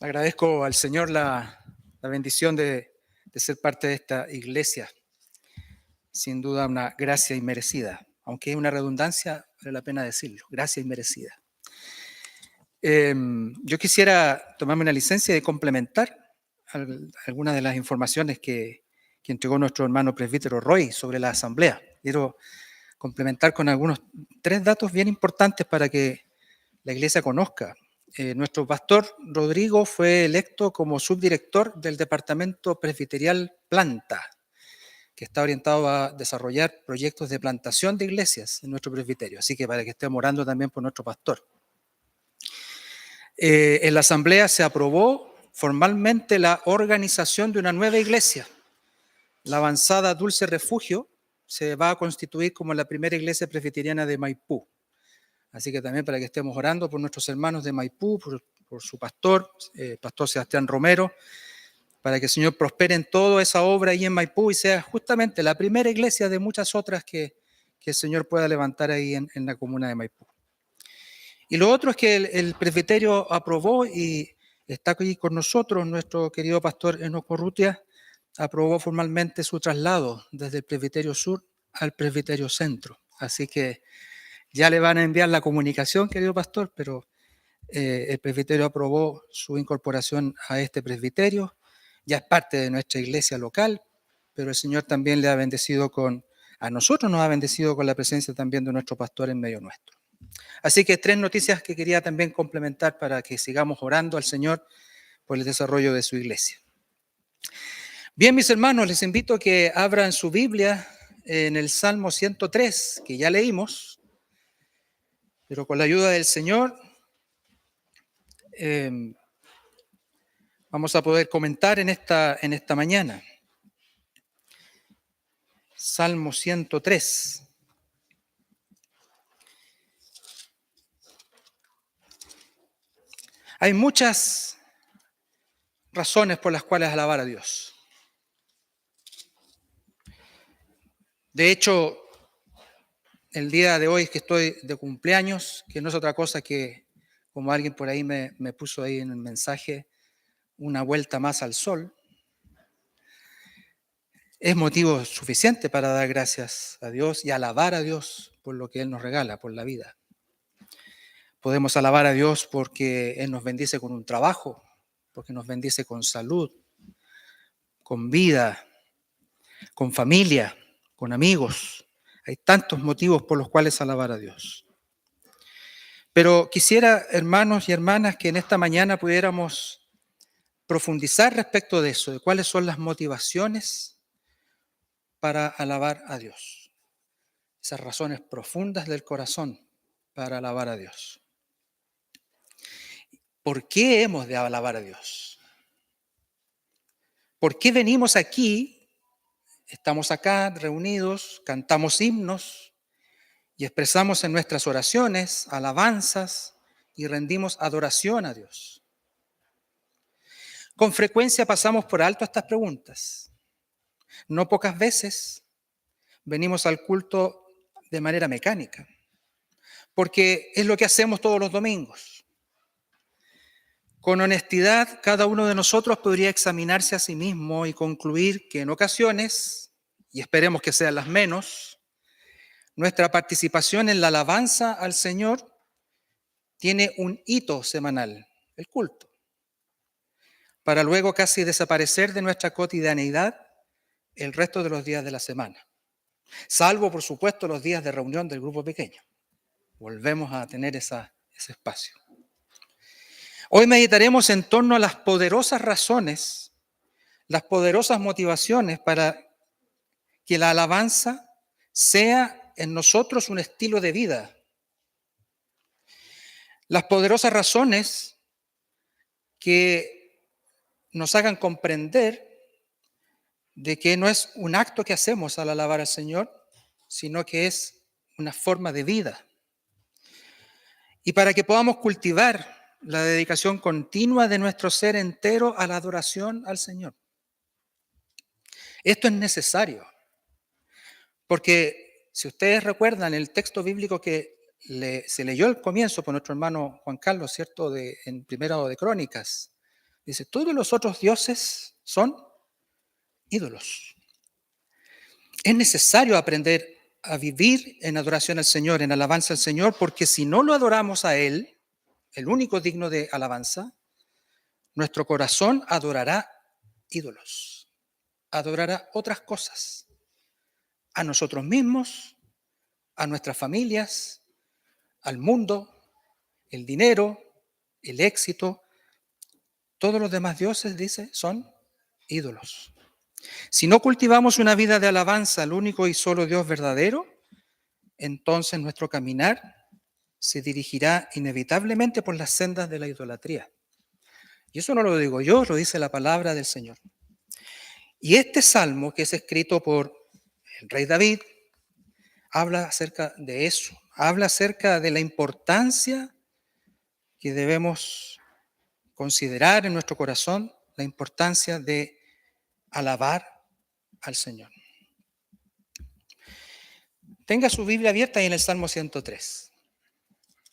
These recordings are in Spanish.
Agradezco al Señor la bendición de ser parte de esta iglesia. Sin duda una gracia inmerecida, aunque es una redundancia, vale la pena decirlo, gracia inmerecida. Yo quisiera tomarme una licencia de complementar algunas de las informaciones que entregó nuestro hermano presbítero Roy sobre la asamblea. Quiero complementar con algunos 3 datos bien importantes para que la iglesia conozca. Nuestro pastor Rodrigo fue electo como subdirector del departamento presbiterial Planta, que está orientado a desarrollar proyectos de plantación de iglesias en nuestro presbiterio. Así que para que estemos orando también por nuestro pastor. En la asamblea se aprobó formalmente la organización de una nueva iglesia. La avanzada Dulce Refugio se va a constituir como la primera iglesia presbiteriana de Maipú. Así que también para que estemos orando por nuestros hermanos de Maipú, por su pastor, pastor Sebastián Romero, para que el Señor prospere en toda esa obra ahí en Maipú y sea justamente la primera iglesia de muchas otras que el Señor pueda levantar ahí en la comuna de Maipú. Y lo otro es que el presbiterio aprobó y está aquí con nosotros nuestro querido pastor Enoc Urrutia, aprobó formalmente su traslado desde el presbiterio sur al presbiterio centro. Así que ya le van a enviar la comunicación, querido pastor, pero el presbiterio aprobó su incorporación a este presbiterio. Ya es parte de nuestra iglesia local, pero el Señor también le ha bendecido a nosotros nos ha bendecido con la presencia también de nuestro pastor en medio nuestro. Así que 3 noticias que quería también complementar para que sigamos orando al Señor por el desarrollo de su iglesia. Bien, mis hermanos, les invito a que abran su Biblia en el Salmo 103, que ya leímos, pero con la ayuda del Señor vamos a poder comentar en esta mañana. Salmo 103. Hay muchas razones por las cuales alabar a Dios. De hecho, el día de hoy que estoy de cumpleaños, que no es otra cosa que, como alguien por ahí me puso ahí en el mensaje, una vuelta más al sol, es motivo suficiente para dar gracias a Dios y alabar a Dios por lo que Él nos regala, por la vida. Podemos alabar a Dios porque Él nos bendice con un trabajo, porque nos bendice con salud, con vida, con familia, con amigos. Hay tantos motivos por los cuales alabar a Dios. Pero quisiera, hermanos y hermanas, que en esta mañana pudiéramos profundizar respecto de eso, de cuáles son las motivaciones para alabar a Dios. Esas razones profundas del corazón para alabar a Dios. ¿Por qué hemos de alabar a Dios? ¿Por qué venimos aquí? Estamos acá reunidos, cantamos himnos y expresamos en nuestras oraciones alabanzas y rendimos adoración a Dios. Con frecuencia pasamos por alto estas preguntas. No pocas veces venimos al culto de manera mecánica, porque es lo que hacemos todos los domingos. Con honestidad, cada uno de nosotros podría examinarse a sí mismo y concluir que en ocasiones, y esperemos que sean las menos, nuestra participación en la alabanza al Señor tiene un hito semanal, el culto, para luego casi desaparecer de nuestra cotidianeidad el resto de los días de la semana, salvo, por supuesto, los días de reunión del grupo pequeño. Volvemos a tener ese espacio. Hoy meditaremos en torno a las poderosas razones, las poderosas motivaciones para que la alabanza sea en nosotros un estilo de vida. Las poderosas razones que nos hagan comprender de que no es un acto que hacemos al alabar al Señor, sino que es una forma de vida. Y para que podamos cultivar la dedicación continua de nuestro ser entero a la adoración al Señor. Esto es necesario, porque si ustedes recuerdan el texto bíblico que se leyó al comienzo por nuestro hermano Juan Carlos, ¿cierto? En Primero de Crónicas, Dice, todos los otros dioses son ídolos. Es necesario aprender a vivir en adoración al Señor, en alabanza al Señor, porque si no lo adoramos a Él, el único digno de alabanza, nuestro corazón adorará ídolos, adorará otras cosas, a nosotros mismos, a nuestras familias, al mundo, el dinero, el éxito. Todos los demás dioses, dice, son ídolos. Si no cultivamos una vida de alabanza al único y solo Dios verdadero, entonces nuestro caminar se dirigirá inevitablemente por las sendas de la idolatría. Y eso no lo digo yo, lo dice la palabra del Señor. Y este salmo, que es escrito por el rey David, habla acerca de eso, habla acerca de la importancia que debemos considerar en nuestro corazón, la importancia de alabar al Señor. Tenga su Biblia abierta ahí en el Salmo 103.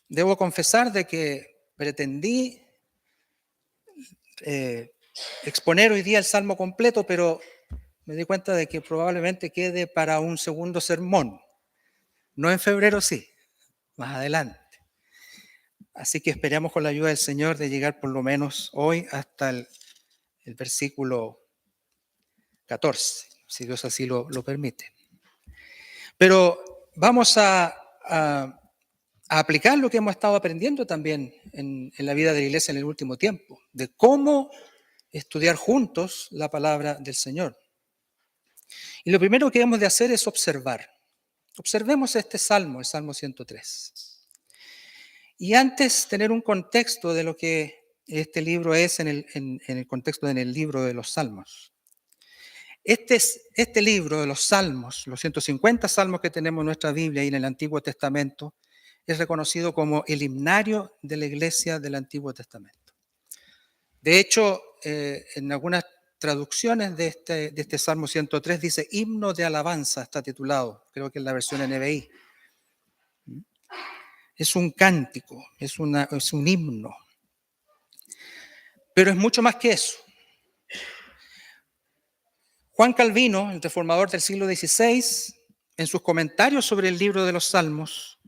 Debo confesar de que pretendí exponer hoy día el Salmo completo, pero me di cuenta de que probablemente quede para un segundo sermón. No en febrero, sí, más adelante. Así que esperamos con la ayuda del Señor de llegar por lo menos hoy hasta el versículo 14, si Dios así lo permite. Pero vamos a aplicar lo que hemos estado aprendiendo también en la vida de la iglesia en el último tiempo, de cómo estudiar juntos la palabra del Señor. Y lo primero que hemos de hacer es observar. Observemos este salmo, el Salmo 103. Y antes tener un contexto de lo que este libro es en el contexto en el libro de los Salmos. Este libro de los Salmos, los 150 salmos que tenemos en nuestra Biblia y en el Antiguo Testamento, es reconocido como el himnario de la iglesia del Antiguo Testamento. De hecho, en algunas traducciones de este Salmo 103 dice himno de alabanza, está titulado, creo que en la versión NBI. Es un cántico, es un himno. Pero es mucho más que eso. Juan Calvino, el reformador del siglo XVI, en sus comentarios sobre el libro de los Salmos,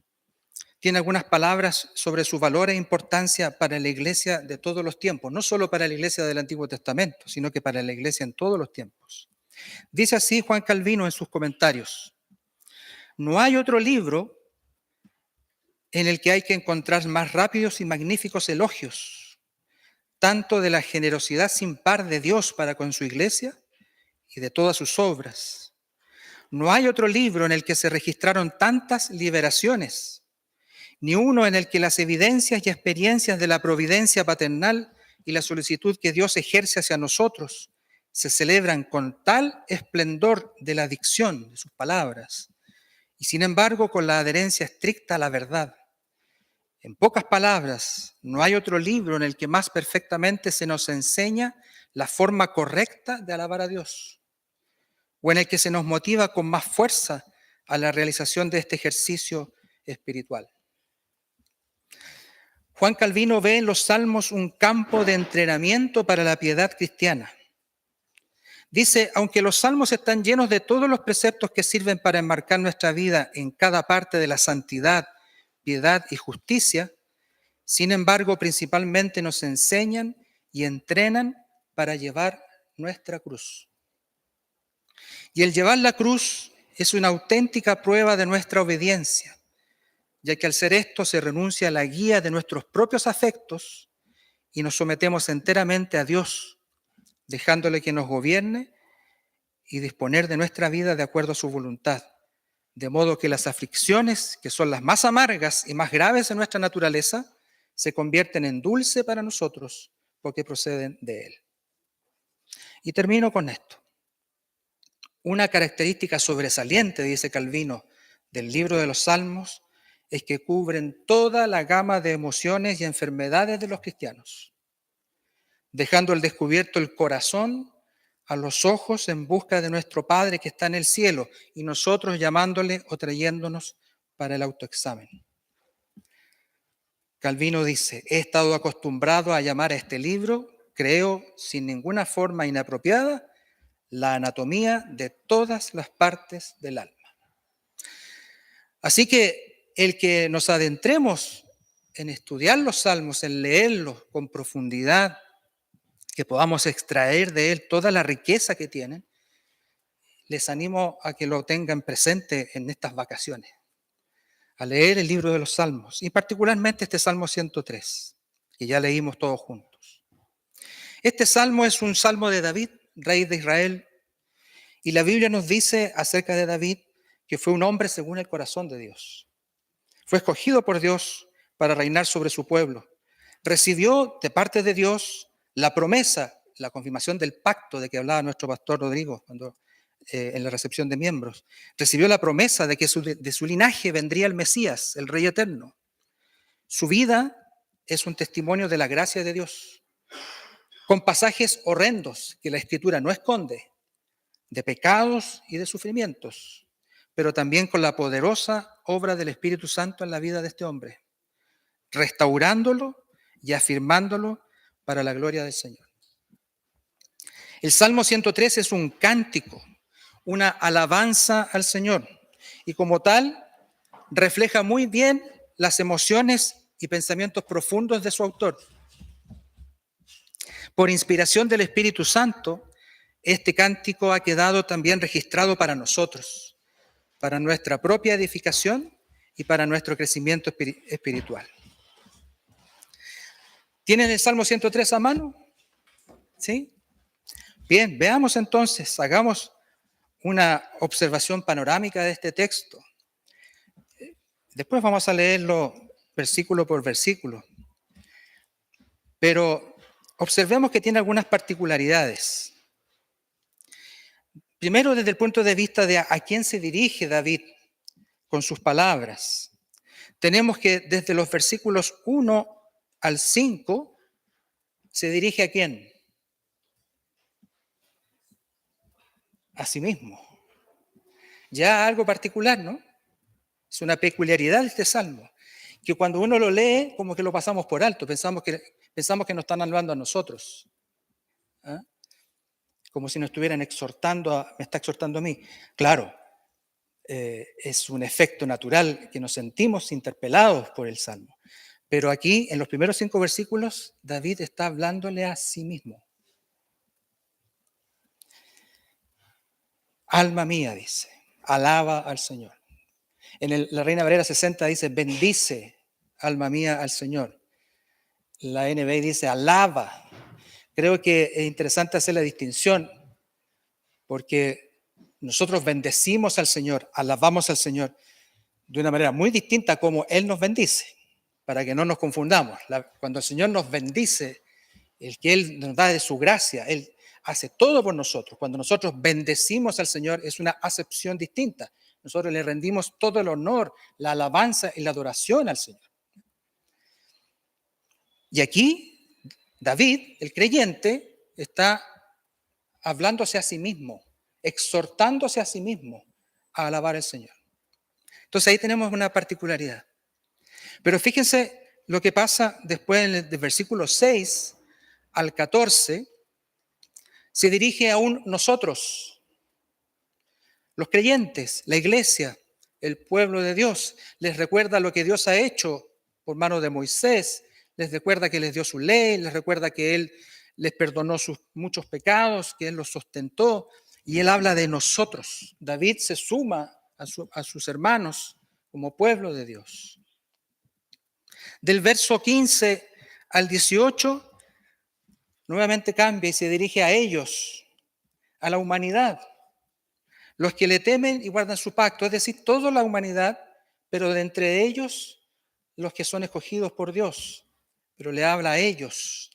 tiene algunas palabras sobre su valor e importancia para la iglesia de todos los tiempos, no solo para la iglesia del Antiguo Testamento, sino que para la iglesia en todos los tiempos. Dice así Juan Calvino en sus comentarios: no hay otro libro en el que hay que encontrar más rápidos y magníficos elogios, tanto de la generosidad sin par de Dios para con su iglesia y de todas sus obras. No hay otro libro en el que se registraron tantas liberaciones, ni uno en el que las evidencias y experiencias de la providencia paternal y la solicitud que Dios ejerce hacia nosotros se celebran con tal esplendor de la dicción de sus palabras y sin embargo con la adherencia estricta a la verdad. En pocas palabras, no hay otro libro en el que más perfectamente se nos enseña la forma correcta de alabar a Dios, o en el que se nos motiva con más fuerza a la realización de este ejercicio espiritual. Juan Calvino ve en los Salmos un campo de entrenamiento para la piedad cristiana. Dice, aunque los Salmos están llenos de todos los preceptos que sirven para enmarcar nuestra vida en cada parte de la santidad, piedad y justicia, sin embargo, principalmente nos enseñan y entrenan para llevar nuestra cruz. Y el llevar la cruz es una auténtica prueba de nuestra obediencia, ya que al ser esto se renuncia a la guía de nuestros propios afectos y nos sometemos enteramente a Dios, dejándole que nos gobierne y disponer de nuestra vida de acuerdo a su voluntad, de modo que las aflicciones, que son las más amargas y más graves de nuestra naturaleza, se convierten en dulce para nosotros porque proceden de Él. Y termino con esto. Una característica sobresaliente, dice Calvino, del libro de los Salmos es que cubren toda la gama de emociones y enfermedades de los cristianos, dejando al descubierto el corazón a los ojos en busca de nuestro Padre que está en el cielo y nosotros llamándole o trayéndonos para el autoexamen. Calvino dice, he estado acostumbrado a llamar a este libro creó sin ninguna forma inapropiada la anatomía de todas las partes del alma. Así que el que nos adentremos en estudiar los salmos, en leerlos con profundidad, que podamos extraer de él toda la riqueza que tienen, les animo a que lo tengan presente en estas vacaciones, a leer el libro de los salmos, y particularmente este Salmo 103, que ya leímos todos juntos. Este salmo es un salmo de David, rey de Israel, y la Biblia nos dice acerca de David que fue un hombre según el corazón de Dios. Fue escogido por Dios para reinar sobre su pueblo. Recibió de parte de Dios la promesa, la confirmación del pacto de que hablaba nuestro pastor Rodrigo en la recepción de miembros. Recibió la promesa de que de su linaje vendría el Mesías, el Rey eterno. Su vida es un testimonio de la gracia de Dios, con pasajes horrendos que la Escritura no esconde, de pecados y de sufrimientos, pero también con la poderosa obra del Espíritu Santo en la vida de este hombre, restaurándolo y afirmándolo para la gloria del Señor. El Salmo 103 es un cántico, una alabanza al Señor, y como tal refleja muy bien las emociones y pensamientos profundos de su autor. Por inspiración del Espíritu Santo, este cántico ha quedado también registrado para nosotros, para nuestra propia edificación y para nuestro crecimiento espiritual. ¿Tienen el Salmo 103 a mano? ¿Sí? Bien, veamos entonces, hagamos una observación panorámica de este texto. Después vamos a leerlo versículo por versículo. Pero observemos que tiene algunas particularidades. Primero, desde el punto de vista de a quién se dirige David con sus palabras. Tenemos que desde los versículos 1 al 5 se dirige ¿a quién? A sí mismo. Ya algo particular, ¿no? Es una peculiaridad de este salmo, que cuando uno lo lee, como que lo pasamos por alto, pensamos que nos están hablando a nosotros. ¿Ah? Como si nos estuvieran exhortando, me está exhortando a mí. Claro, es un efecto natural que nos sentimos interpelados por el salmo. Pero aquí, en los primeros 5 versículos, David está hablándole a sí mismo. Alma mía, dice, alaba al Señor. En la Reina Valera 60 dice, bendice, alma mía, al Señor. La NBI dice, alaba. Creo que es interesante hacer la distinción, porque nosotros bendecimos al Señor, alabamos al Señor de una manera muy distinta a como Él nos bendice, para que no nos confundamos. Cuando el Señor nos bendice, el que Él nos da de su gracia, Él hace todo por nosotros. Cuando nosotros bendecimos al Señor es una acepción distinta. Nosotros le rendimos todo el honor, la alabanza y la adoración al Señor. Y aquí David, el creyente, está hablándose a sí mismo, exhortándose a sí mismo a alabar al Señor. Entonces ahí tenemos una particularidad. Pero fíjense lo que pasa después del versículo 6 al 14, se dirige a nosotros, los creyentes, la iglesia, el pueblo de Dios. Les recuerda lo que Dios ha hecho por mano de Moisés, les recuerda que les dio su ley, les recuerda que Él les perdonó sus muchos pecados, que Él los sustentó, y Él habla de nosotros. David se suma a sus hermanos como pueblo de Dios. Del verso 15 al 18, nuevamente cambia y se dirige a ellos, a la humanidad, los que le temen y guardan su pacto, es decir, toda la humanidad, pero de entre ellos los que son escogidos por Dios, pero le habla a ellos.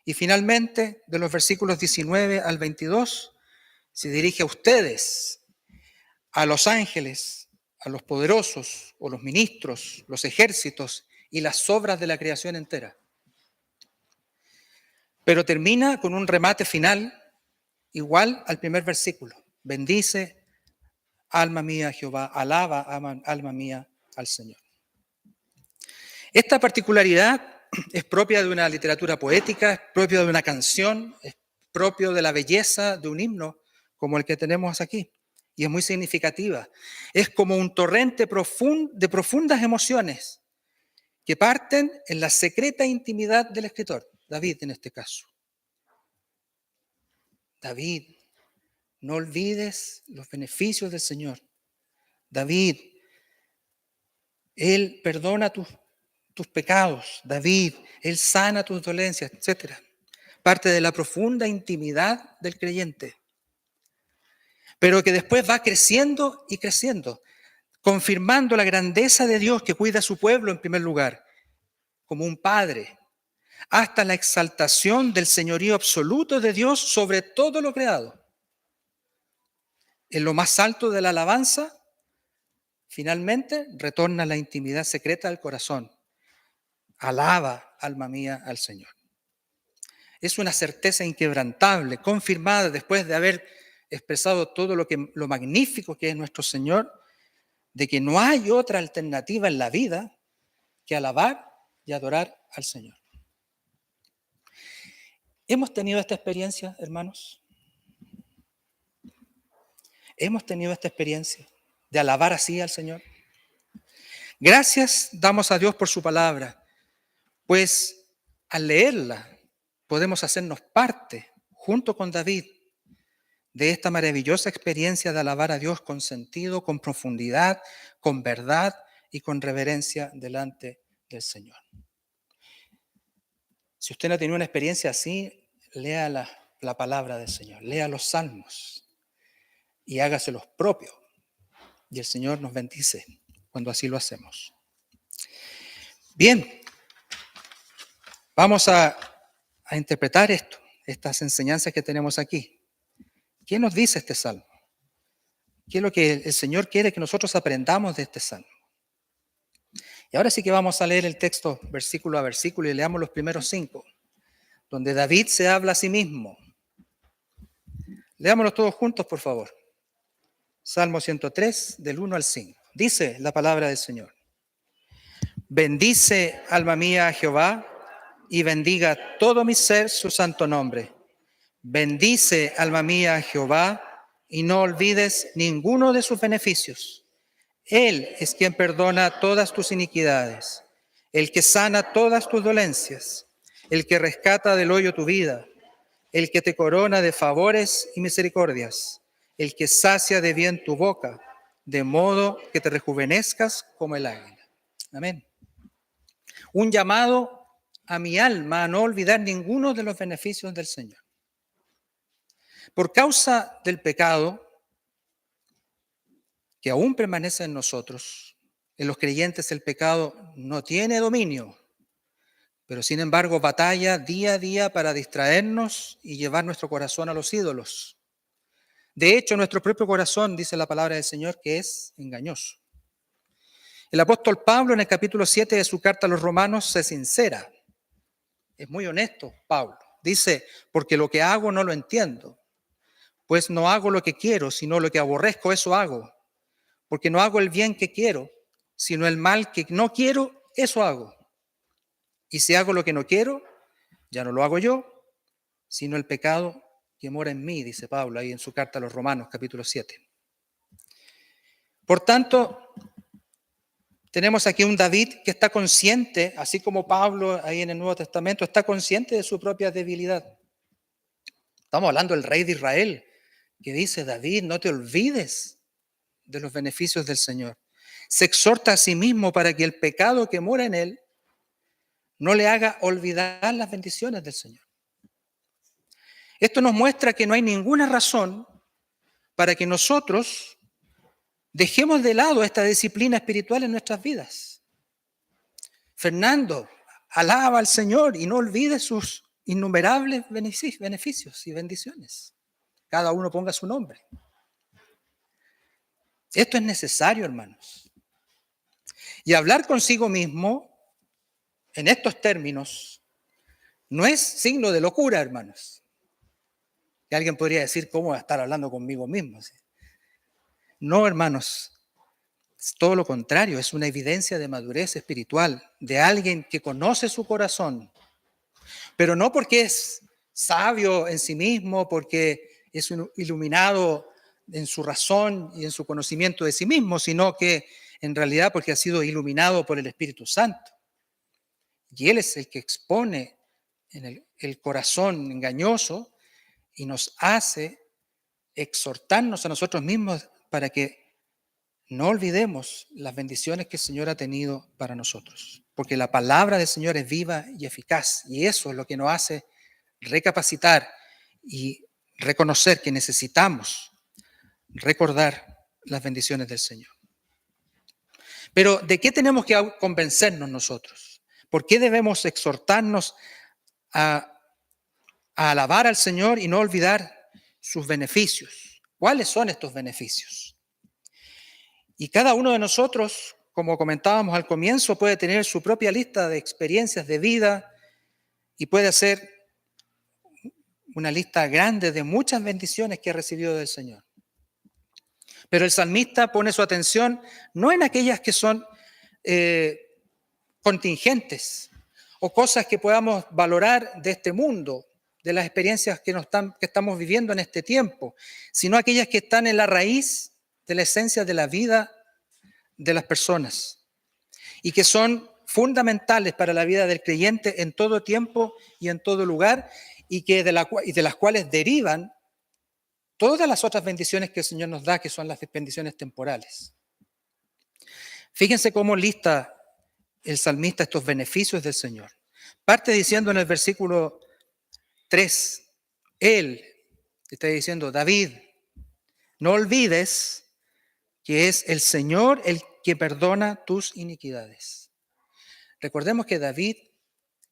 Y finalmente, de los versículos 19 al 22, se dirige a ustedes, a los ángeles, a los poderosos o los ministros, los ejércitos y las obras de la creación entera. Pero termina con un remate final igual al primer versículo. Bendice, alma mía, Jehová, alaba, alma mía, al Señor. Esta particularidad es propia de una literatura poética, es propia de una canción, es propio de la belleza de un himno como el que tenemos aquí. Y es muy significativa. Es como un torrente de profundas emociones que parten en la secreta intimidad del escritor, David en este caso. David, no olvides los beneficios del Señor. David, Él perdona tus pecados. David, Él sana tus dolencias, etc. Parte de la profunda intimidad del creyente, pero que después va creciendo y creciendo, confirmando la grandeza de Dios que cuida a su pueblo en primer lugar, como un padre, hasta la exaltación del señorío absoluto de Dios sobre todo lo creado. En lo más alto de la alabanza, finalmente retorna a la intimidad secreta del corazón. Alaba, alma mía, al Señor. Es una certeza inquebrantable, confirmada después de haber expresado todo lo magnífico que es nuestro Señor, de que no hay otra alternativa en la vida que alabar y adorar al Señor. ¿Hemos tenido esta experiencia, hermanos? ¿Hemos tenido esta experiencia de alabar así al Señor? Gracias damos a Dios por su palabra, pues al leerla podemos hacernos parte, junto con David, de esta maravillosa experiencia de alabar a Dios con sentido, con profundidad, con verdad y con reverencia delante del Señor. Si usted no ha tenido una experiencia así, lea la palabra del Señor, lea los salmos y hágaselos propios. Y el Señor nos bendice cuando así lo hacemos. Bien, vamos a interpretar estas enseñanzas que tenemos aquí. ¿Qué nos dice este salmo? ¿Qué es lo que el Señor quiere que nosotros aprendamos de este salmo? Y ahora sí que vamos a leer el texto versículo a versículo y leamos los primeros 5, donde David se habla a sí mismo. Leámoslos todos juntos, por favor. Salmo 103, del 1 al 5. Dice la palabra del Señor. Bendice, alma mía, a Jehová, y bendiga todo mi ser su santo nombre. Bendice, alma mía, a Jehová, y no olvides ninguno de sus beneficios. Él es quien perdona todas tus iniquidades, el que sana todas tus dolencias, el que rescata del hoyo tu vida, el que te corona de favores y misericordias, el que sacia de bien tu boca, de modo que te rejuvenezcas como el águila. Amén. Un llamado a mi alma a no olvidar ninguno de los beneficios del Señor. Por causa del pecado que aún permanece en nosotros, en los creyentes el pecado no tiene dominio, pero sin embargo batalla día a día para distraernos y llevar nuestro corazón a los ídolos. De hecho, nuestro propio corazón, dice la palabra del Señor, que es engañoso. El apóstol Pablo en el capítulo 7 de su carta a los Romanos se sincera. Es muy honesto Pablo. Dice, porque lo que hago no lo entiendo, pues no hago lo que quiero, sino lo que aborrezco, eso hago. Porque no hago el bien que quiero, sino el mal que no quiero, eso hago. Y si hago lo que no quiero, ya no lo hago yo, sino el pecado que mora en mí, dice Pablo ahí en su carta a los Romanos, capítulo 7. Por tanto, tenemos aquí un David que está consciente, así como Pablo ahí en el Nuevo Testamento, está consciente de su propia debilidad. Estamos hablando del rey de Israel, que dice, David, no te olvides de los beneficios del Señor. Se exhorta a sí mismo para que el pecado que mora en él no le haga olvidar las bendiciones del Señor. Esto nos muestra que no hay ninguna razón para que nosotros dejemos de lado esta disciplina espiritual en nuestras vidas. Fernando, alaba al Señor y no olvide sus innumerables beneficios y bendiciones. Cada uno ponga su nombre. Esto es necesario, hermanos. Y hablar consigo mismo en estos términos no es signo de locura, hermanos. Y alguien podría decir, ¿cómo voy a estar hablando conmigo mismo? No, hermanos. Es todo lo contrario, es una evidencia de madurez espiritual, de alguien que conoce su corazón, pero no porque es sabio en sí mismo, porque es un iluminado en su razón y en su conocimiento de sí mismo, sino que en realidad porque ha sido iluminado por el Espíritu Santo. Y Él es el que expone en el corazón engañoso y nos hace exhortarnos a nosotros mismos para que no olvidemos las bendiciones que el Señor ha tenido para nosotros. Porque la palabra del Señor es viva y eficaz. Y eso es lo que nos hace recapacitar y reconocer que necesitamos recordar las bendiciones del Señor. Pero ¿de qué tenemos que convencernos nosotros? ¿Por qué debemos exhortarnos a alabar al Señor y no olvidar sus beneficios? ¿Cuáles son estos beneficios? Y cada uno de nosotros, como comentábamos al comienzo, puede tener su propia lista de experiencias de vida y puede hacer una lista grande de muchas bendiciones que ha recibido del Señor. Pero el salmista pone su atención no en aquellas que son contingentes o cosas que podamos valorar de este mundo, de las experiencias que estamos viviendo en este tiempo, sino aquellas que están en la raíz de la esencia de la vida de las personas y que son fundamentales para la vida del creyente en todo tiempo y en todo lugar y de las cuales derivan todas las otras bendiciones que el Señor nos da, que son las bendiciones temporales. Fíjense cómo lista el salmista estos beneficios del Señor. Parte diciendo en el versículo 3, Él, está diciendo, David, no olvides que es el Señor el que perdona tus iniquidades. Recordemos que David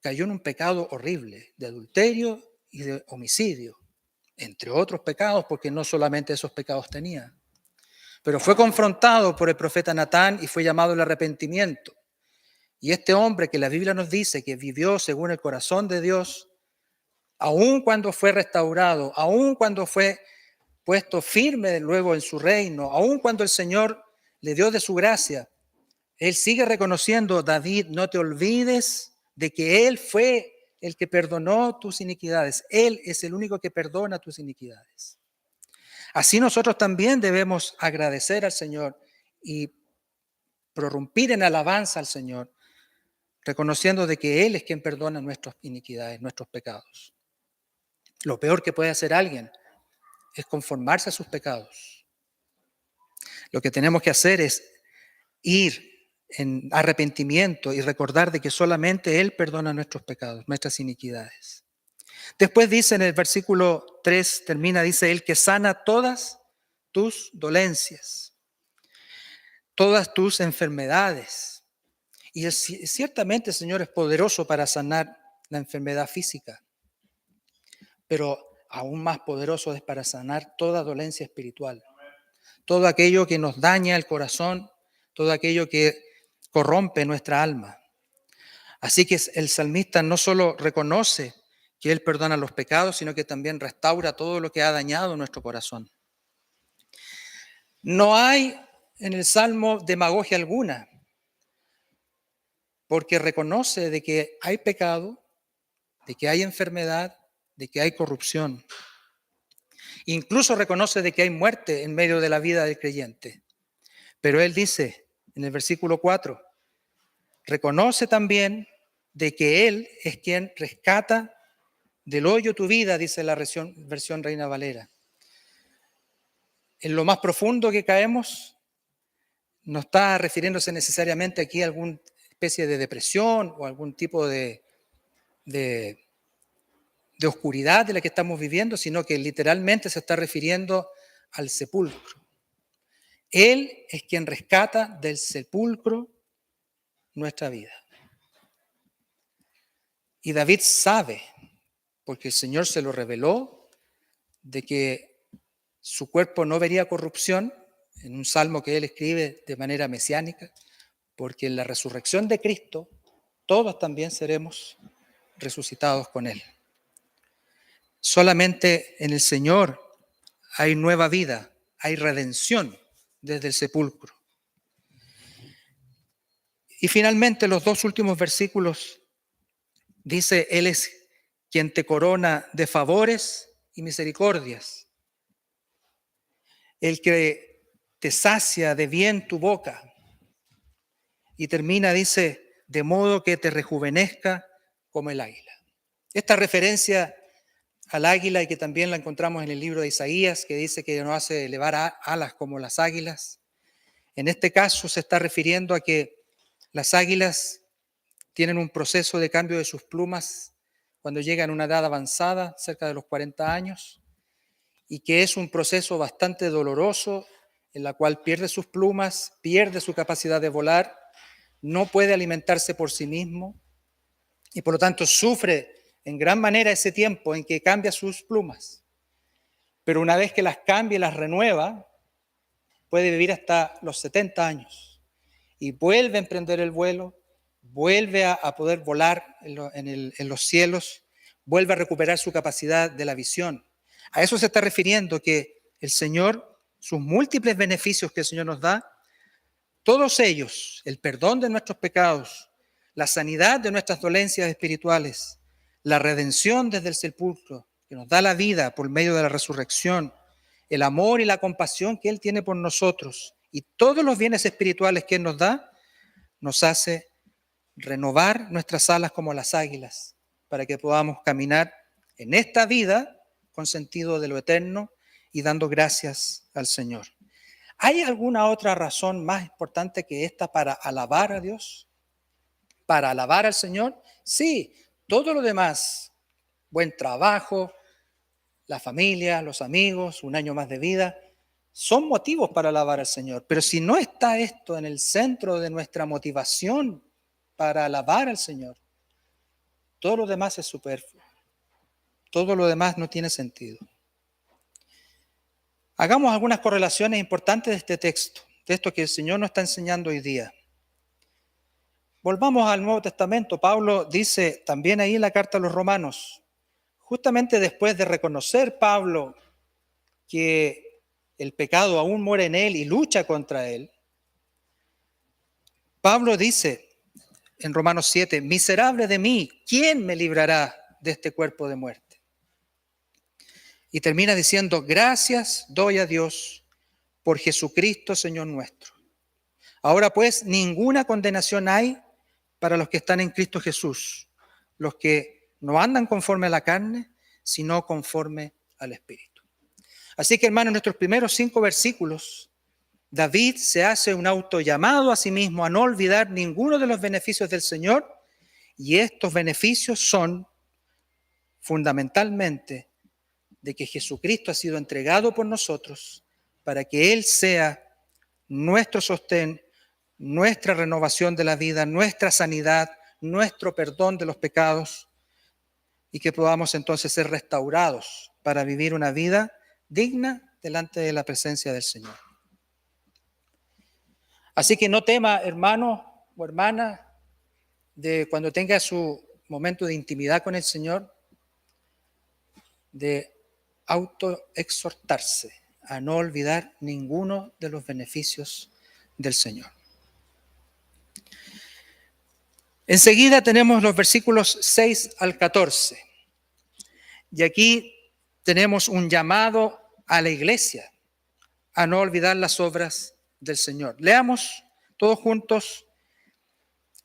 cayó en un pecado horrible de adulterio y de homicidio, entre otros pecados, porque no solamente esos pecados tenía. Pero fue confrontado por el profeta Natán y fue llamado al arrepentimiento. Y este hombre que la Biblia nos dice que vivió según el corazón de Dios, aun cuando fue restaurado, aun cuando fue puesto firme luego en su reino, aun cuando el Señor le dio de su gracia, él sigue reconociendo, David, no te olvides de que Él fue el que perdonó tus iniquidades. Él es el único que perdona tus iniquidades. Así nosotros también debemos agradecer al Señor y prorrumpir en alabanza al Señor, reconociendo de que Él es quien perdona nuestras iniquidades, nuestros pecados. Lo peor que puede hacer alguien es conformarse a sus pecados. Lo que tenemos que hacer es ir en arrepentimiento y recordar de que solamente Él perdona nuestros pecados, nuestras iniquidades. Después dice en el versículo 3, termina, dice, el que sana todas tus dolencias, todas tus enfermedades. Y ciertamente el Señor es poderoso para sanar la enfermedad física, pero aún más poderoso es para sanar toda dolencia espiritual. Todo aquello que nos daña el corazón, todo aquello que corrompe nuestra alma. Así que el salmista no solo reconoce que Él perdona los pecados, sino que también restaura todo lo que ha dañado nuestro corazón. No hay en el Salmo demagogia alguna, porque reconoce de que hay pecado, de que hay enfermedad, de que hay corrupción. Incluso reconoce de que hay muerte en medio de la vida del creyente. Pero Él dice en el versículo 4, reconoce también de que Él es quien rescata del hoyo tu vida, dice la versión Reina Valera. En lo más profundo que caemos, no está refiriéndose necesariamente aquí a alguna especie de depresión o algún tipo de oscuridad de la que estamos viviendo, sino que literalmente se está refiriendo al sepulcro. Él es quien rescata del sepulcro nuestra vida. Y David sabe, porque el Señor se lo reveló, de que su cuerpo no vería corrupción, en un salmo que él escribe de manera mesiánica, porque en la resurrección de Cristo todos también seremos resucitados con Él. Solamente en el Señor hay nueva vida, hay redención desde el sepulcro. Y finalmente los dos últimos versículos dice, Él es quien te corona de favores y misericordias, el que te sacia de bien tu boca. Y termina, dice, de modo que te rejuvenezca como el águila. Esta referencia al águila, y que también la encontramos en el libro de Isaías, que dice que nos hace elevar alas como las águilas. En este caso se está refiriendo a que las águilas tienen un proceso de cambio de sus plumas cuando llegan a una edad avanzada, cerca de los 40 años, y que es un proceso bastante doloroso en la cual pierde sus plumas, pierde su capacidad de volar, no puede alimentarse por sí mismo y por lo tanto sufre en gran manera ese tiempo en que cambia sus plumas. Pero una vez que las cambia y las renueva, puede vivir hasta los 70 años y vuelve a emprender el vuelo, vuelve a poder volar en los cielos, vuelve a recuperar su capacidad de la visión. A eso se está refiriendo, que el Señor, sus múltiples beneficios que el Señor nos da, todos ellos, el perdón de nuestros pecados, la sanidad de nuestras dolencias espirituales, la redención desde el sepulcro, que nos da la vida por medio de la resurrección, el amor y la compasión que Él tiene por nosotros y todos los bienes espirituales que Él nos da, nos hace renovar nuestras alas como las águilas, para que podamos caminar en esta vida con sentido de lo eterno y dando gracias al Señor. ¿Hay alguna otra razón más importante que esta para alabar a Dios? ¿Para alabar al Señor? Sí, todo lo demás, buen trabajo, la familia, los amigos, un año más de vida, son motivos para alabar al Señor. Pero si no está esto en el centro de nuestra motivación para alabar al Señor, todo lo demás es superfluo. Todo lo demás no tiene sentido. Hagamos algunas correlaciones importantes de este texto, de esto que el Señor nos está enseñando hoy día. Volvamos al Nuevo Testamento. Pablo dice también ahí en la carta a los Romanos, justamente después de reconocer Pablo que el pecado aún mora en él y lucha contra él, Pablo dice en Romanos 7, miserable de mí, ¿quién me librará de este cuerpo de muerte? Y termina diciendo, gracias doy a Dios por Jesucristo, Señor nuestro. Ahora pues, ninguna condenación hay para los que están en Cristo Jesús, los que no andan conforme a la carne, sino conforme al Espíritu. Así que, hermanos, en nuestros primeros 5 versículos, David se hace un autollamado a sí mismo a no olvidar ninguno de los beneficios del Señor, y estos beneficios son fundamentalmente de que Jesucristo ha sido entregado por nosotros para que Él sea nuestro sostén, nuestra renovación de la vida, nuestra sanidad, nuestro perdón de los pecados, y que podamos entonces ser restaurados para vivir una vida digna delante de la presencia del Señor. Así que no tema, hermano o hermana, de cuando tenga su momento de intimidad con el Señor, de autoexhortarse a no olvidar ninguno de los beneficios del Señor. Enseguida tenemos los versículos 6 al 14. Y aquí tenemos un llamado a la iglesia a no olvidar las obras del Señor. Leamos todos juntos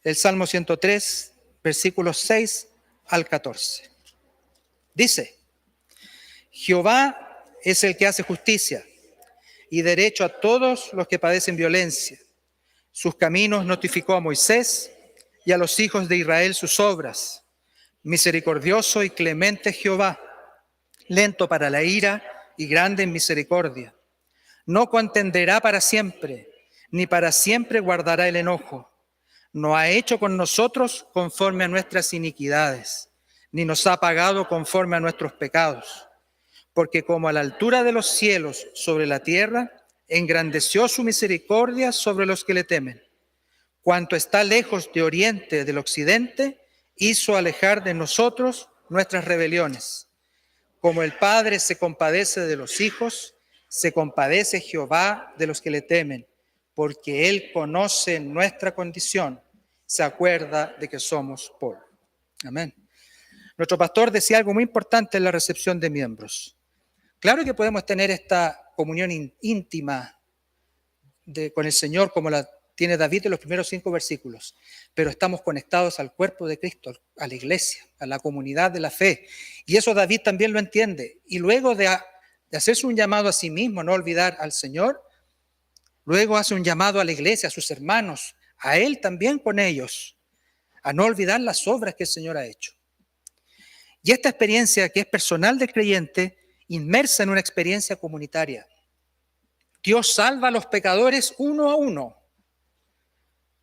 el Salmo 103, versículos 6 al 14. Dice, Jehová es el que hace justicia y derecho a todos los que padecen violencia. Sus caminos notificó a Moisés y a los hijos de Israel sus obras. Misericordioso y clemente Jehová, lento para la ira y grande en misericordia. No contenderá para siempre, ni para siempre guardará el enojo. No ha hecho con nosotros conforme a nuestras iniquidades, ni nos ha pagado conforme a nuestros pecados. Porque como a la altura de los cielos sobre la tierra, engrandeció su misericordia sobre los que le temen. Cuanto está lejos de oriente del occidente, hizo alejar de nosotros nuestras rebeliones. Como el Padre se compadece de los hijos, se compadece Jehová de los que le temen, porque Él conoce nuestra condición se acuerda de que somos polvo. Amén. Nuestro pastor decía algo muy importante en la recepción de miembros. Claro que podemos tener esta comunión íntima con el Señor como la tiene David en los primeros 5 versículos, pero estamos conectados al cuerpo de Cristo, a la iglesia, a la comunidad de la fe. Y eso David también lo entiende. Y luego de hacerse un llamado a sí mismo, no olvidar al Señor, luego hace un llamado a la iglesia, a sus hermanos, a él también con ellos, a no olvidar las obras que el Señor ha hecho. Y esta experiencia que es personal del creyente, inmersa en una experiencia comunitaria. Dios salva a los pecadores uno a uno,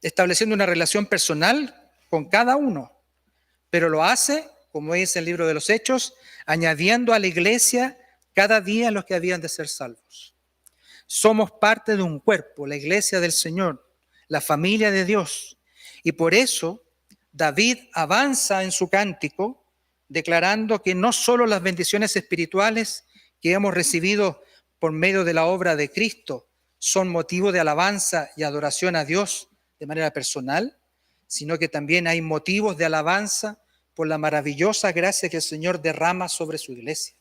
estableciendo una relación personal con cada uno, pero lo hace, como dice el libro de los Hechos, añadiendo a la iglesia cada día los que habían de ser salvos. Somos parte de un cuerpo, la iglesia del Señor, la familia de Dios, y por eso David avanza en su cántico declarando que no solo las bendiciones espirituales que hemos recibido por medio de la obra de Cristo son motivo de alabanza y adoración a Dios de manera personal, sino que también hay motivos de alabanza por la maravillosa gracia que el Señor derrama sobre su iglesia,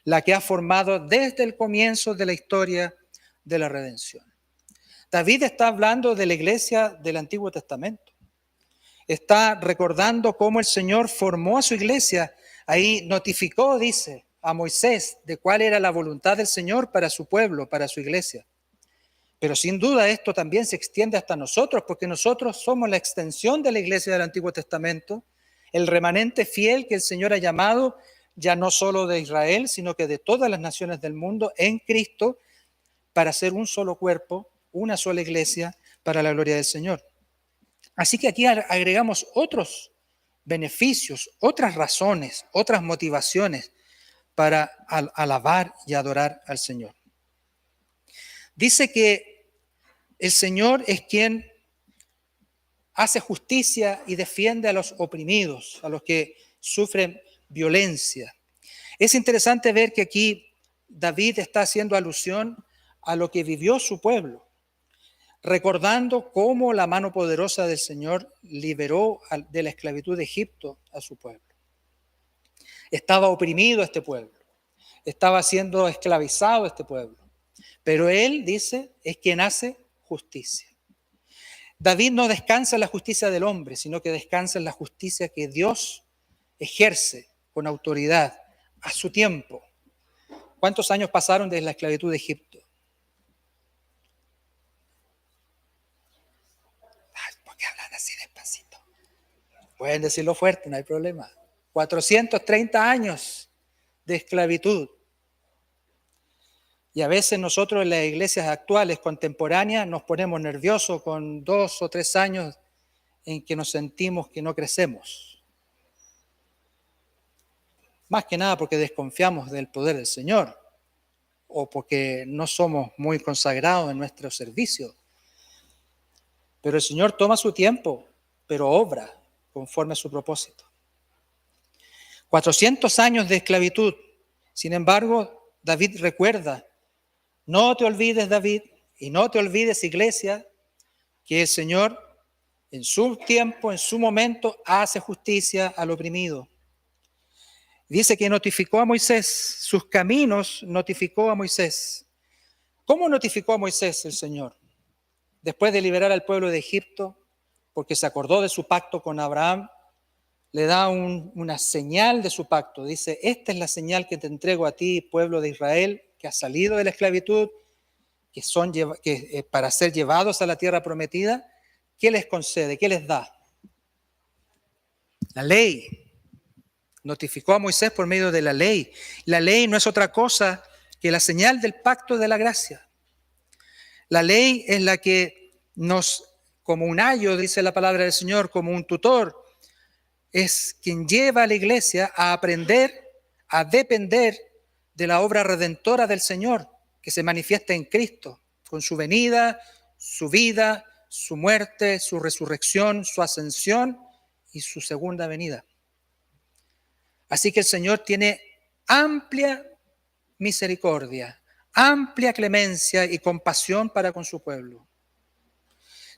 la que ha formado desde el comienzo de la historia de la redención. David está hablando de la iglesia del Antiguo Testamento. Está recordando cómo el Señor formó a su iglesia. Ahí notificó, dice, a Moisés de cuál era la voluntad del Señor para su pueblo, para su iglesia. Pero sin duda esto también se extiende hasta nosotros, porque nosotros somos la extensión de la iglesia del Antiguo Testamento, el remanente fiel que el Señor ha llamado, ya no solo de Israel, sino que de todas las naciones del mundo, en Cristo, para ser un solo cuerpo, una sola iglesia, para la gloria del Señor. Así que aquí agregamos otros beneficios, otras razones, otras motivaciones para alabar y adorar al Señor. Dice que el Señor es quien hace justicia y defiende a los oprimidos, a los que sufren violencia. Es interesante ver que aquí David está haciendo alusión a lo que vivió su pueblo, recordando cómo la mano poderosa del Señor liberó de la esclavitud de Egipto a su pueblo. Estaba oprimido este pueblo, estaba siendo esclavizado este pueblo, pero Él, dice, es quien hace justicia. David no descansa en la justicia del hombre, sino que descansa en la justicia que Dios ejerce con autoridad a su tiempo. ¿Cuántos años pasaron desde la esclavitud de Egipto? ¿Por qué hablan así despacito? Pueden decirlo fuerte, no hay problema. 430 años de esclavitud. Y a veces nosotros en las iglesias actuales, contemporáneas, nos ponemos nerviosos con 2 o 3 años en que nos sentimos que no crecemos. Más que nada porque desconfiamos del poder del Señor o porque no somos muy consagrados en nuestro servicio. Pero el Señor toma su tiempo, pero obra conforme a su propósito. 400 años de esclavitud. Sin embargo, David recuerda: no te olvides, David, y no te olvides, iglesia, que el Señor en su tiempo, en su momento, hace justicia al oprimido. Dice que notificó a Moisés, sus caminos notificó a Moisés. ¿Cómo notificó a Moisés el Señor? Después de liberar al pueblo de Egipto, porque se acordó de su pacto con Abraham, le da una señal de su pacto. Dice: esta es la señal que te entrego a ti, pueblo de Israel, que has salido de la esclavitud, que para ser llevados a la tierra prometida. ¿Qué les concede? ¿Qué les da? La ley. Notificó a Moisés por medio de la ley. La ley no es otra cosa que la señal del pacto de la gracia. La ley es la que nos, como un ayo, dice la palabra del Señor, como un tutor, es quien lleva a la iglesia a aprender, a depender de la obra redentora del Señor, que se manifiesta en Cristo, con su venida, su vida, su muerte, su resurrección, su ascensión y su segunda venida. Así que el Señor tiene amplia misericordia, amplia clemencia y compasión para con su pueblo.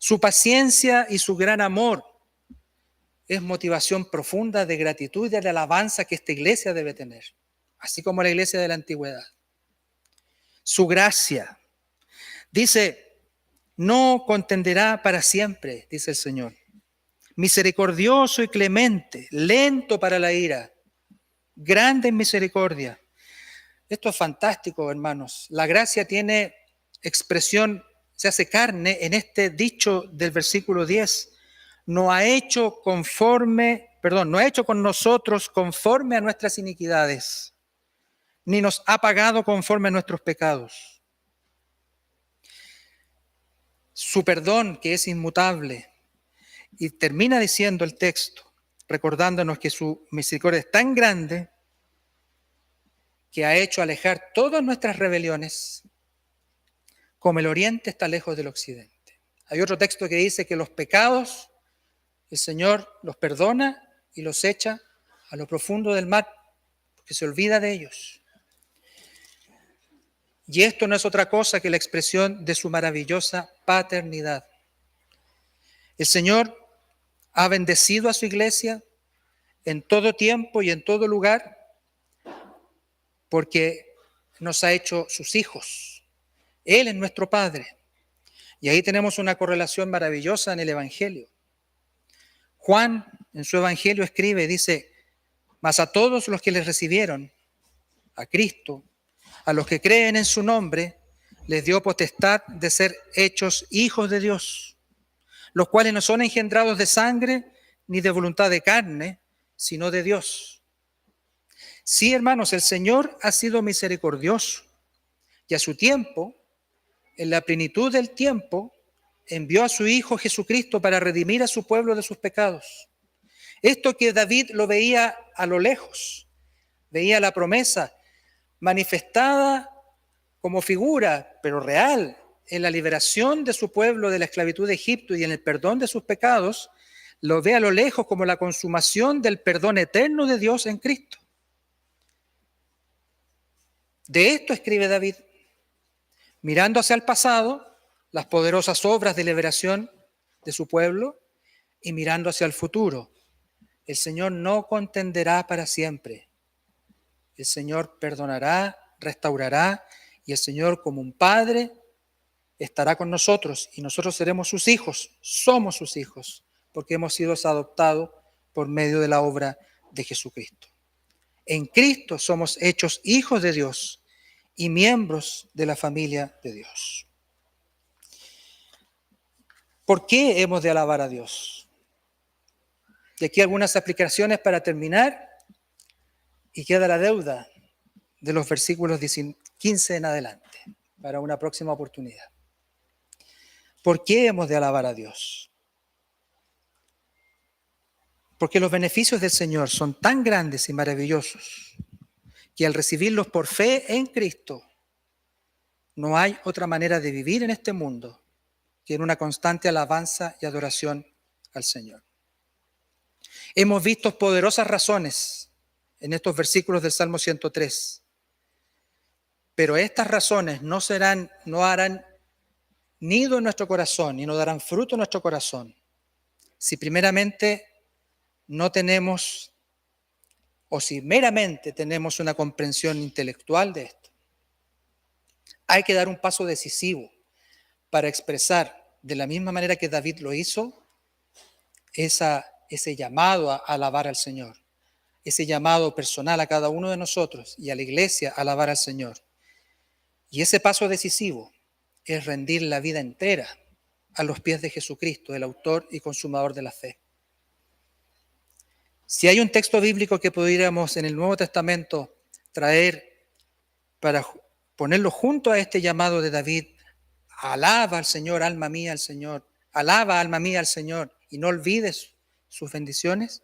Su paciencia y su gran amor es motivación profunda de gratitud y de alabanza que esta iglesia debe tener, así como la iglesia de la antigüedad. Su gracia, dice, no contenderá para siempre, dice el Señor. Misericordioso y clemente, lento para la ira, grande en misericordia. Esto es fantástico, hermanos. La gracia tiene expresión, se hace carne en este dicho del versículo 10. No ha hecho con nosotros conforme a nuestras iniquidades, ni nos ha pagado conforme a nuestros pecados. Su perdón, que es inmutable, y termina diciendo el texto, recordándonos que su misericordia es tan grande que ha hecho alejar todas nuestras rebeliones, como el oriente está lejos del occidente. Hay otro texto que dice que los pecados el Señor los perdona y los echa a lo profundo del mar, porque se olvida de ellos. Y esto no es otra cosa que la expresión de su maravillosa paternidad. El Señor ha bendecido a su iglesia en todo tiempo y en todo lugar porque nos ha hecho sus hijos. Él es nuestro Padre. Y ahí tenemos una correlación maravillosa en el Evangelio. Juan en su Evangelio escribe, dice, mas a todos los que les recibieron, a Cristo, a los que creen en su nombre, les dio potestad de ser hechos hijos de Dios, los cuales no son engendrados de sangre ni de voluntad de carne, sino de Dios. Sí, hermanos, el Señor ha sido misericordioso y a su tiempo, en la plenitud del tiempo, envió a su Hijo Jesucristo para redimir a su pueblo de sus pecados. Esto que David lo veía a lo lejos, veía la promesa manifestada como figura, pero real, en la liberación de su pueblo de la esclavitud de Egipto y en el perdón de sus pecados, lo ve a lo lejos como la consumación del perdón eterno de Dios en Cristo. De esto escribe David, mirando hacia el pasado, las poderosas obras de liberación de su pueblo, y mirando hacia el futuro. El Señor no contenderá para siempre. El Señor perdonará, restaurará, y el Señor, como un padre, estará con nosotros y nosotros seremos sus hijos, somos sus hijos, porque hemos sido adoptados por medio de la obra de Jesucristo. En Cristo somos hechos hijos de Dios y miembros de la familia de Dios. ¿Por qué hemos de alabar a Dios? Y aquí algunas aplicaciones para terminar, y queda la deuda de los versículos 15 en adelante para una próxima oportunidad. ¿Por qué hemos de alabar a Dios? Porque los beneficios del Señor son tan grandes y maravillosos que al recibirlos por fe en Cristo, no hay otra manera de vivir en este mundo que en una constante alabanza y adoración al Señor. Hemos visto poderosas razones en estos versículos del Salmo 103, pero estas razones no harán nido en nuestro corazón y no darán fruto en nuestro corazón si primeramente no tenemos, o si meramente tenemos una comprensión intelectual de esto. Hay que dar un paso decisivo para expresar, de la misma manera que David lo hizo, ese llamado a alabar al Señor, ese llamado personal a cada uno de nosotros y a la iglesia a alabar al Señor. Y ese paso decisivo es rendir la vida entera a los pies de Jesucristo, el autor y consumador de la fe. Si hay un texto bíblico que pudiéramos en el Nuevo Testamento traer para ponerlo junto a este llamado de David, alaba al Señor, alma mía, al Señor, alaba, alma mía, al Señor, y no olvides sus bendiciones,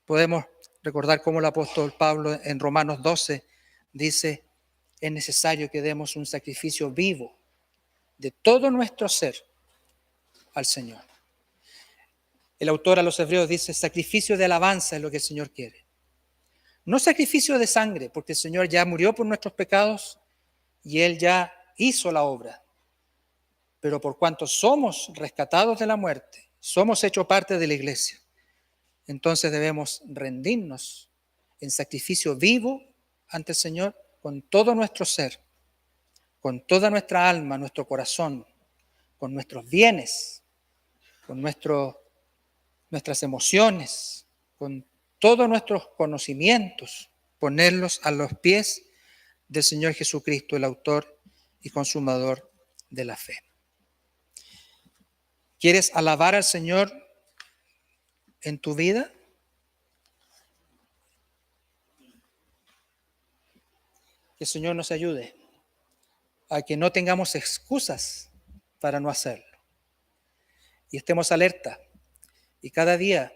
podemos recordar cómo el apóstol Pablo en Romanos 12 dice, es necesario que demos un sacrificio vivo de todo nuestro ser al Señor. El autor a los Hebreos dice, sacrificio de alabanza es lo que el Señor quiere. No sacrificio de sangre, porque el Señor ya murió por nuestros pecados y Él ya hizo la obra. Pero por cuanto somos rescatados de la muerte, somos hechos parte de la iglesia, entonces debemos rendirnos en sacrificio vivo ante el Señor con todo nuestro ser, con toda nuestra alma, nuestro corazón, con nuestros bienes, con nuestras emociones, con todos nuestros conocimientos, ponerlos a los pies del Señor Jesucristo, el autor y consumador de la fe. ¿Quieres alabar al Señor en tu vida? Que el Señor nos ayude a que no tengamos excusas para no hacerlo. Y estemos alerta. Y cada día,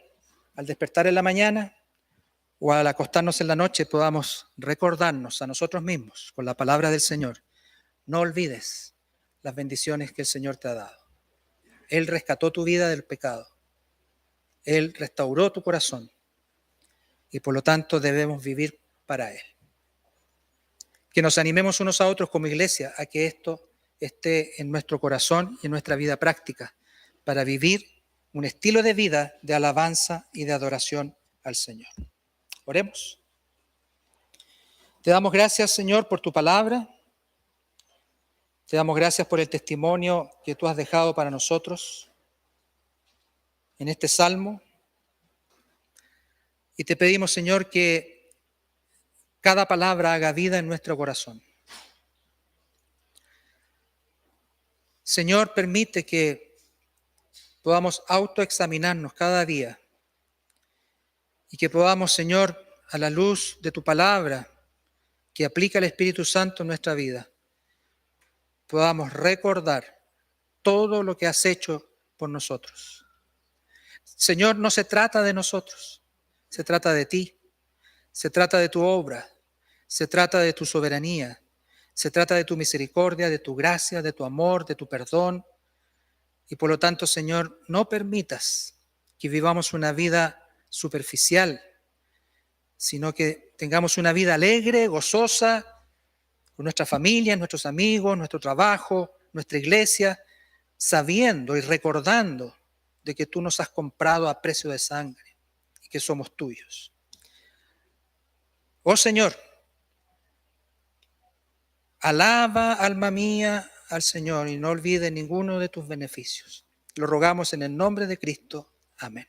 al despertar en la mañana o al acostarnos en la noche, podamos recordarnos a nosotros mismos con la palabra del Señor. No olvides las bendiciones que el Señor te ha dado. Él rescató tu vida del pecado. Él restauró tu corazón. Y por lo tanto debemos vivir para Él. Que nos animemos unos a otros como iglesia a que esto esté en nuestro corazón y en nuestra vida práctica para vivir un estilo de vida de alabanza y de adoración al Señor. Oremos. Te damos gracias, Señor, por tu palabra. Te damos gracias por el testimonio que tú has dejado para nosotros en este salmo. Y te pedimos, Señor, que cada palabra haga vida en nuestro corazón. Señor, permite que podamos autoexaminarnos cada día y que podamos, Señor, a la luz de tu palabra que aplica el Espíritu Santo en nuestra vida, podamos recordar todo lo que has hecho por nosotros. Señor, no se trata de nosotros, se trata de ti, se trata de tu obra, se trata de tu soberanía, se trata de tu misericordia, de tu gracia, de tu amor, de tu perdón. Y por lo tanto, Señor, no permitas que vivamos una vida superficial, sino que tengamos una vida alegre, gozosa, con nuestra familia, nuestros amigos, nuestro trabajo, nuestra iglesia, sabiendo y recordando de que tú nos has comprado a precio de sangre y que somos tuyos. Oh Señor, alaba, alma mía, al Señor y no olvides ninguno de tus beneficios. Lo rogamos en el nombre de Cristo. Amén.